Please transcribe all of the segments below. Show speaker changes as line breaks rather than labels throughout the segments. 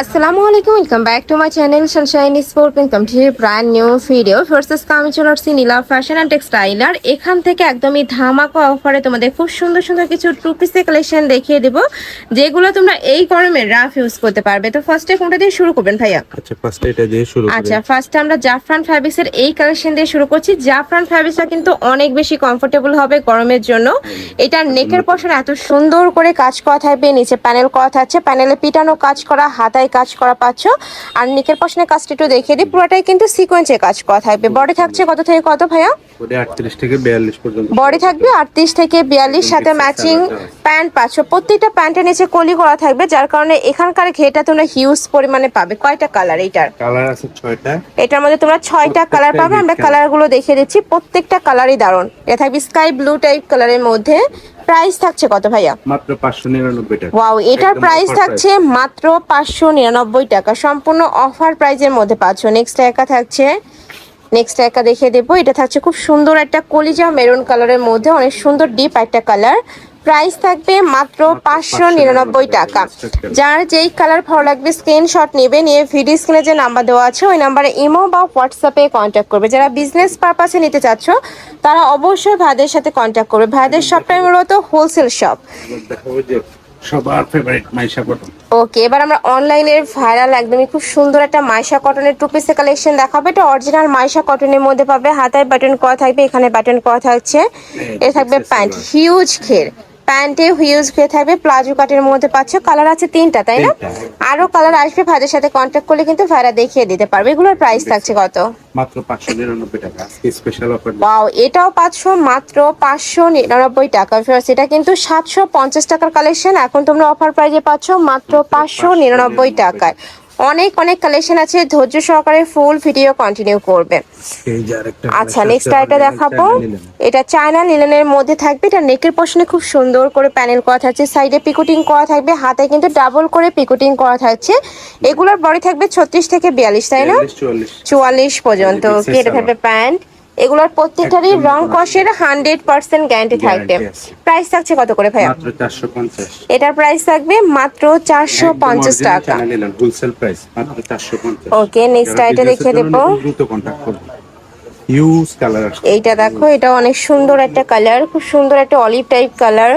আসসালামু আলাইকুম, welcome back to my channel Sunshine sport. Welcome to brand new video versus কামি চলে আসছি নীলা ফ্যাশন অ্যান্ড টেক্সটাইল। আর এখান থেকে একদমই ধামাকা অফারে তোমাদের খুব সুন্দর সুন্দর কিছু টু পিসের কালেকশন দেখিয়ে দেবো, যেগুলো তোমরা এই গরমে রাফ ইউজ করতে পারবে। তো ফার্স্টে কোনটা দিয়ে শুরু করবেন ভাইয়া?
আচ্ছা, ফার্স্টে এটা দিয়ে শুরু করি।
আচ্ছা, ফার্স্টে আমরা জাফরান ফ্যাব্রিক্সের এই কালেকশন দিয়ে শুরু করছি। জাফরান ফ্যাব্রিক্সটা কিন্তু অনেক বেশি কমফোর্টেবল হবে গরমের জন্য। এটার নেকের পশন এত সুন্দর করে কাজ করা থাকবে, নিচে প্যানেল করা থাকছে, প্যানেলে পিটানো কাজ করা, হাতায় কাজ করা পাচ্ছ। আর নেকের পশনের কাজটা একটু দেখিয়ে দিই, পুরোটাই কিন্তু সিকোয়েন্সে কাজ করা থাকবে। বডি থাকছে কত থেকে কত ভাইয়া?
বডি 38 থেকে 42 পর্যন্ত
বডি থাকবে 38 থেকে 42, সাথে ম্যাচিং প্যান্ট পাচ্ছ। প্রত্যেকটা প্যান্টের নিচে কলি করা থাকবে, যার কারণে এখানকার ঘেটা তোমরা হিউজ পরিমাণে পাবে। কয়টা কালার এটার?
কালার আছে 6টা।
এটার মধ্যে তোমরা 6টা কালার পাবে। আমরা কালারগুলো দেখিয়ে দিচ্ছি, প্রত্যেকটা কালারই দারুণ। এটা থাকবে স্কাই ব্লু টাইপ কালারের মধ্যে। প্রাইস থাকছে কত ভাইয়া?
মাত্র 599 টাকা।
ওয়াও, এটার প্রাইস থাকছে মাত্র 599 টাকা, সম্পূর্ণ অফার প্রাইজের মধ্যে পাচ্ছ। নেক্সট একা থাকছে, নেক্সট একা দেখিয়ে দেবো। এটা থাকছে খুব সুন্দর একটা কলিজা মেরুন কালারের মধ্যে, অনেক সুন্দর ডিপ একটা কালার। প্রাইস থাকবে মাত্র 599 টাকা। যার যেই কালার ভালো লাগবে স্ক্রিনশট নেবে, নিয়ে ভিডিও স্ক্রিনে যে নাম্বার দেওয়া আছে ওই নাম্বারে ইমো বা হোয়াটসঅ্যাপে কন্ট্যাক্ট করবে। যারা বিজনেস পারপাসে নিতে চাচ্ছ তারা অবশ্যই ভাইদের সাথে কন্ট্যাক্ট করবে। ভাইদের শপটাই মূলত হোলসেল শপ।
দেখাবো যে সবার ফেভারিট মাইশা কটন।
ওকে, এবার আমরা অনলাইনের ভাইরাল একদমই খুব সুন্দর একটা মাইশা কটনের টু পিসের কালেকশন দেখাবো। এটা অরিজিনাল মাইশা কটনের মধ্যে পাবে, হাতায় বাটন করা থাকবে, এখানে বাটন করা থাকছে। এটা থাকবে প্যান্ট, হিউজ ঘের প্যান্টে হিউজ ঘের থাকবে, প্লাজো কাটের মধ্যে পাচ্ছ। কালার আছে 3টা, তাই না? আরো কালার আসবে, ভাইদের সাথে কন্ট্যাক্ট করলে কিন্তু ভাইরা দেখিয়ে দিতে পারবে। এগুলোর প্রাইস থাকছে কত?
মাত্র 599 টাকা, আজকে স্পেশাল অফার।
ওয়াও, এটাও পাচ্ছ মাত্র 599 টাকা। এটা কিন্তু 750 টাকার কালেকশন, এখন তোমরা অফার প্রাইজে পাচ্ছ মাত্র 599 টাকায়। অনেক অনেক কালেকশন আছে, ধৈর্য সহকারে ফুল ভিডিও কন্টিনিউ করবে। আচ্ছা, নেক্সট এটা দেখাবো। এটা চায়না লিনেনের মধ্যে থাকবে। এটা নেকের পশনে খুব সুন্দর করে প্যানেল করা থাকছে, সাইডে পিকোটিং করা থাকবে, হাতে কিন্তু ডাবল করে পিকোটিং করা থাকছে। এগুলোর বডি থাকবে 36 থেকে 42, তাই না? 44 পর্যন্ত। এটা থাকবে প্যান্ট। এগুলোর প্রত্যেকটারই রং কষের 100% গ্যারান্টি থাকবে। প্রাইস থাকছে কত করে ভাইয়া?
মাত্র 450।
এটার প্রাইস থাকবে মাত্র 450 টাকা।
হোলসেল প্রাইস মাত্র 450।
ওকে, নেক্সট এটা দেখিয়ে দেবো।
দ্রুত কন্টাক্ট করুন। হিউজ কালার আছে।
এইটা দেখো, এটা অনেক সুন্দর একটা কালার, খুব সুন্দর একটা অলিভ টাইপ কালার।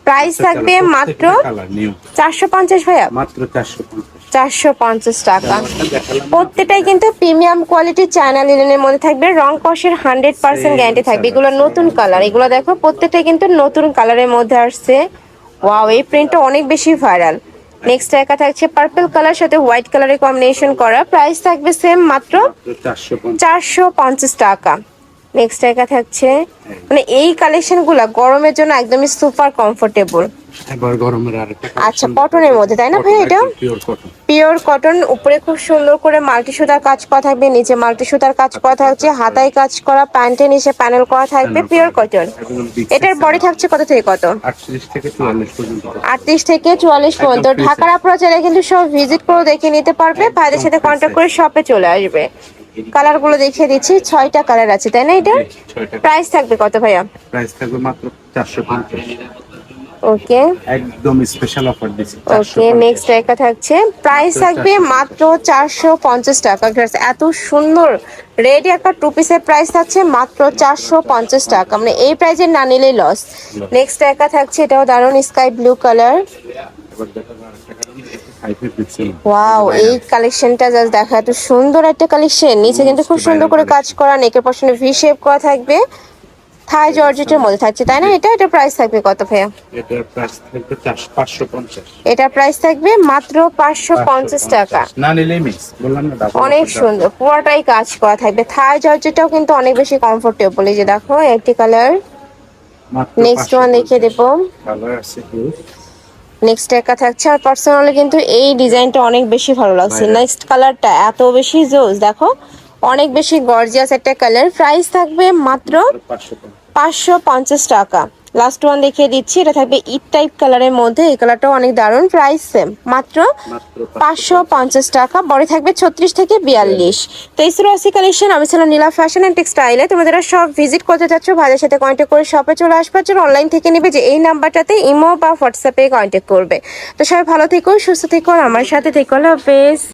প্রাইস থাকবে মাত্র 450 ভাইয়া,
মাত্র 450।
450 টাকা। প্রত্যেকটাই কিন্তু প্রিমিয়াম কোয়ালিটির চায়না লিনেনের মধ্যে থাকবে, রং কষের 100% গ্যারান্টি থাকবে। এগুলো নতুন কালার, এগুলো দেখো প্রত্যেকটাই কিন্তু নতুন কালারের মধ্যে আসছে। ওয়াও, এই প্রিন্টটা অনেক বেশি ভাইরাল। নেক্সট একা থাকছে পার্পল কালার সাথে হোয়াইট কালারের কম্বিনেশন করা। প্রাইস থাকবে সেম, মাত্র 450 টাকা। নেক্সট একা থাকছে, মানে এই কালেকশন গুলা গরমের জন্য একদমই সুপার কমফোর্টেবল।
এবার গরমের আরেকটা
আচ্ছা, কটনের মধ্যে, তাই না ভাই? এটা
পিওর কটন।
পিওর কটন, উপরে খুব সুন্দর করে মাল্টি সুতার কাজ করা থাকবে, নিচে মাল্টি সুতার কাজ করা থাকছে, হাতায় কাজ করা, প্যান্টের নিচে প্যানেল করা থাকবে, পিওর কটন। এটার বডি থাকছে কত থেকে কত?
38 থেকে 44 পর্যন্ত।
38 থেকে 44 পর্যন্ত। ঢাকার আপনারা চাইলে কিন্তু সব ভিজিট করে দেখে নিতে পারবে, ভাইদের সাথে কন্ট্যাক্ট করে শপে চলে আসবে। কালার গুলো দেখিয়ে দিচ্ছি, 6টা কালার আছে, তাই না? এটা প্রাইস থাকবে কত ভাইয়া?
প্রাইস থাকবে মাত্র 450।
ওকে,
একদম স্পেশাল অফার দিছি।
ওকে, নেক্সট একটা থাকছে, প্রাইস থাকবে মাত্র 450 টাকা। এত সুন্দর রেডি একটা টু পিসের প্রাইস থাকছে মাত্র 450 টাকা, মানে এই প্রাইজে না নিলেই লস। নেক্সট একটা থাকছে, এটাও দারুন, স্কাই ব্লু কালার। ওয়াও, এই কালেকশনটা জাস্ট দেখো, এত সুন্দর একটা কালেকশন। নিচে কিন্তু খুব সুন্দর করে কাজ করা, নেকের পশনে ভি শেপ করা থাকবে, থাই জর্জেটের মধ্যে থাকছে, তাই না? এটা প্রাইস থাকবে কত ভাইয়া?
এটার প্রাইস থাকবে 550।
এটার প্রাইস থাকবে মাত্র 550 টাকা।
না নিলেই মিক্স, বললাম না।
অনেক সুন্দর, পুরোটাই কাজ করা থাকবে। থাই জর্জেটটাও কিন্তু অনেক বেশি কমফোর্টেবল। এই যে দেখো একটি কালার। নেক্সট ওয়ান দেখিয়ে দেবো।
কালার আছে হিউজ।
নেক্সট একটা থাকছে, আর পার্সোনালি কিন্তু এই ডিজাইনটা অনেক বেশি ভালো লাগছে। নেক্সট কালারটা এত বেশি জোস, দেখো অনেক বেশি গর্জিয়াস একটা কালার। প্রাইস থাকবে মাত্র 550 টাকা। লাস্ট ওয়ান দেখিয়ে দিচ্ছি, এটা থাকবে ইট টাইপ কালারের মধ্যে, এই কালারটাও অনেক দারুণ। প্রাইস সেম, মাত্র
মাত্র
550 টাকা। বডি থাকবে 36 থেকে 42। তো এই ছিল আজকে কালেকশন। আমি ছিলাম নীলা ফ্যাশন অ্যান্ড টেক্সটাইলে। তোমরা যারা সব ভিজিট করতে চাচ্ছ ভাইদের সাথে কন্ট্যাক্ট করে শপে চলে আসবার জন্য অনলাইন থেকে নেবে, যে এই নাম্বারটাতে ইমো বা হোয়াটসঅ্যাপে কন্ট্যাক্ট করবে। তো সবাই ভালো থেকো, সুস্থ থেকো, আর আমার সাথে থেকো। আল্লাহ হাফেজ।